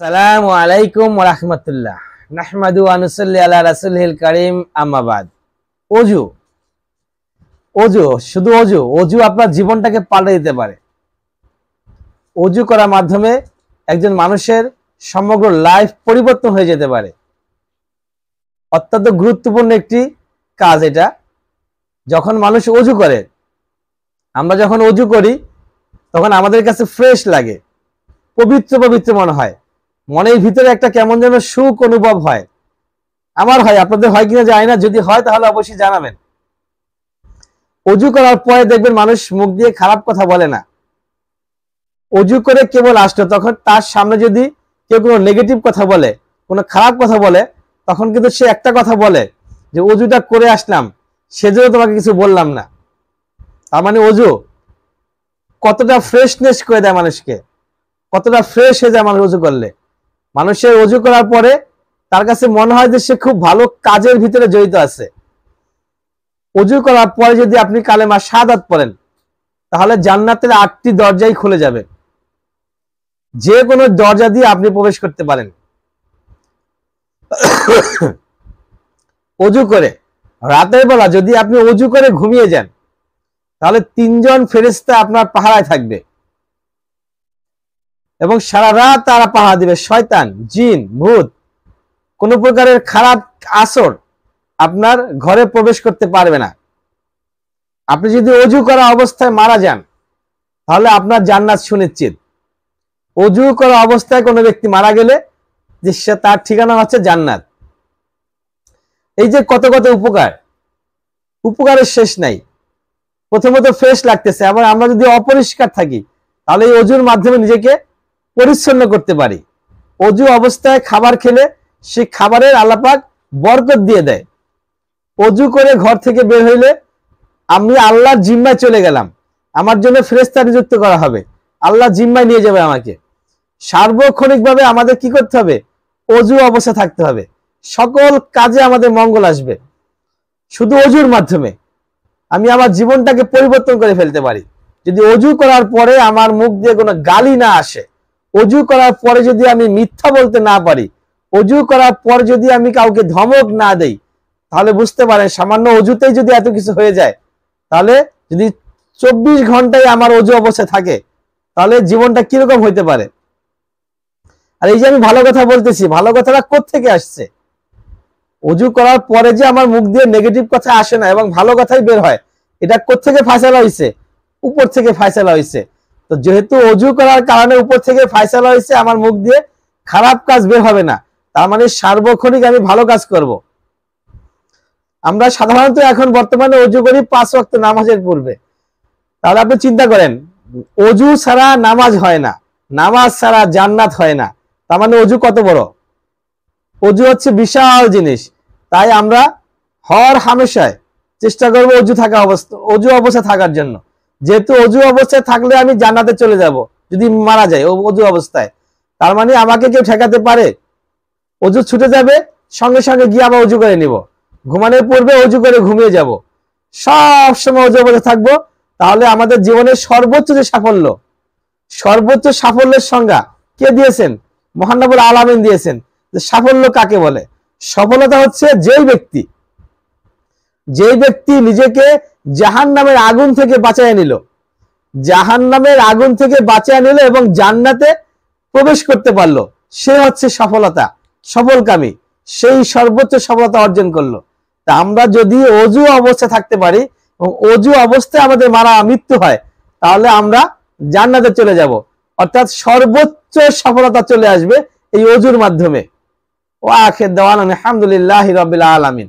আসসালামু আলাইকুম ওয়া রাহমাতুল্লাহ। নাহমাদু ওয়া নুসাল্লি আলা রাসূলিল কারীম, আম্মা বাদ। ওযু ওযু শুধু ওযু আপনার জীবনটাকে পাল্টে দিতে পারে। ওযু করার মাধ্যমে একজন মানুষের সমগ্র লাইফ পরিবর্তন হয়ে যেতে পারে। অত্যন্ত গুরুত্বপূর্ণ একটি কাজ এটা। যখন মানুষ ওযু করে, আমরা যখন ওযু করি তখন আমাদের কাছে ফ্রেশ লাগে, পবিত্র পবিত্র মনে হয়, মনের ভিতরে একটা কেমন যেন সুখ অনুভব হয়। আমার হয়, আপনাদের হয় কিনা জানি না, যদি হয় তাহলে অবশ্যই জানাবেন। ওযু করার পরে দেখবেন মানুষ মুখ দিয়ে খারাপ কথা বলে না। ওযু করে কেবল আসলো, তখন তার সামনে যদি কেউ কোনো নেগেটিভ কথা বলে, কোনো খারাপ কথা বলে, তখন কিন্তু সে একটা কথা বলে যে ওযুটা করে আসলাম, সেজন্য তোমাকে কিছু বললাম না। তার মানে ওযু কতটা ফ্রেশনেস করে দেয় মানুষকে, কতটা ফ্রেশ হয়ে যায় মানুষ ওযু করলে। মানুষের ওযু করার পরে তার কাছে মনে হয় যে সে খুব ভালো কাজের ভিতরে জড়িত আছে। ওযু করার পরে যদি আপনি কালেমা শাহাদাত পড়েন, তাহলে জান্নাতের 8টি দরজাই খুলে যাবে। যে কোনো দরজা দিয়ে আপনি প্রবেশ করতে পারেন। ওযু করে রাতের বেলা যদি আপনি ওযু করে ঘুমিয়ে যান, তাহলে 3 জন ফেরেশতা আপনার পাহারায় থাকবে এবং সারা রাত তারা পাহারা দিবে। শয়তান, জিন, ভূত কোনো প্রকারের খারাপ আসর আপনার ঘরে প্রবেশ করতে পারবে না। আপনি যদি ওযু করা অবস্থায় মারা যান, তাহলে আপনার জান্নাত সুনিশ্চিত। ওযু করা অবস্থায় কোনো ব্যক্তি মারা গেলে যে তার ঠিকানা হচ্ছে জান্নাত। এই যে কত কত উপকারের শেষ নাই। প্রথমত ফ্রেশ লাগতেছে, আবার আমরা যদি অপরিষ্কার থাকি তাহলে এই ওযুর মাধ্যমে নিজেকে পরিচ্ছন্ন করতে পারি। ওযু অবস্থায় খাবার খেলে সেই খাবারের আল্লাহ পাক বরকত দিয়ে দেয়। ওযু করে ঘর থেকে বের হইলে আমি আল্লাহর জিম্মায় চলে গেলাম, আমার জন্য ফেরেশতা নিযুক্ত করা হবে, আল্লাহ জিম্মায় নিয়ে যাবে আমাকে। সার্বক্ষণিকভাবে আমাদের কি করতে হবে? ওযু অবস্থা থাকতে হবে। সকল কাজে আমাদের মঙ্গল আসবে। শুধু ওযুর মাধ্যমে আমি আমার জীবনটাকে পরিবর্তন করে ফেলতে পারি। যদি ওযু করার পরে আমার মুখ দিয়ে কোনো গালি না আসে, ওযু করার পরে যদি আমি মিথ্যা বলতে না পারি, ওযু করার পর যদি আমি কাউকে ধমক না দেই, তাহলে বুঝতে পারেন সামান্য ওযুতেই যদি এত কিছু হয়ে যায়, তাহলে যদি 24 ঘন্টায় আমার ওযু অবস্থায় থাকে, তাহলে জীবনটা কিরকম হইতে পারে। আর এই যে আমি ভালো কথা বলতেছি, ভালো কথাটা কোত্থেকে আসছে? ওযু করার পরে যে আমার মুখ দিয়ে নেগেটিভ কথা আসে না এবং ভালো কথাই বের হয়, এটা কোত্থেকে ফায়সালা হয়েছে? উপর থেকে ফায়সালা হয়েছে। তো যেহেতু ওযু করার কারণে উপর থেকে ফায়সালা হয়েছে, আমার মুখ দিয়ে খারাপ কাজ বের হবে না, তার মানে সার্বক্ষণিক আমি ভালো কাজ করব। আমরা সাধারণত এখন বর্তমানে ওযু করি 5 ওয়াক্ত নামাজের পূর্বে। তাহলে আপনি চিন্তা করেন, ওযু ছাড়া নামাজ হয় না, নামাজ ছাড়া জান্নাত হয় না। তার মানে ওযু কত বড়! ওযু হচ্ছে বিশাল জিনিস। তাই আমরা হর হামেশায় চেষ্টা করব ওযু অবস্থা থাকার জন্য। যেহেতু ওযু অবস্থায় থাকলে আমি জান্নাতে চলে যাব যদি মারা যায় ওযু অবস্থায়। তার মানে আমাকে কেউ ঠেকাতে পারে? ওযু ছুটে যাবে, সঙ্গে সঙ্গে গিয়ে আবার ওযু করে নিব, ঘুমানোর পূর্বে ওযু করে ঘুমিয়ে যাব, সব সময় ওযু অবস্থায় থাকবো। তাহলে আমাদের জীবনের সর্বোচ্চ যে সাফল্য, সর্বোচ্চ সাফল্যের সংজ্ঞা কে দিয়েছেন? মহান রব্বুল আলামিন দিয়েছেন। যে সাফল্য কাকে বলে? সফলতা হচ্ছে যেই ব্যক্তি নিজেকে জাহান্নামের আগুন থেকে বাঁচিয়ে নিল, জাহান্নামের আগুন থেকে বাঁচিয়ে নিল এবং জান্নাতে প্রবেশ করতে পারলো, সে হচ্ছে সফলকামী, সেই সর্বোচ্চ সফলতা অর্জন করলো। তা আমরা যদি ওযু অবস্থায় থাকতে পারি এবং ওযু অবস্থায় আমাদের মৃত্যু হয়, তাহলে আমরা জান্নাতে চলে যাব। অর্থাৎ সর্বোচ্চ সফলতা চলে আসবে এই ওযুর মাধ্যমে। ওয়া আখির দাওয়ানা আলহামদুলিল্লাহি রাব্বিল আলামিন।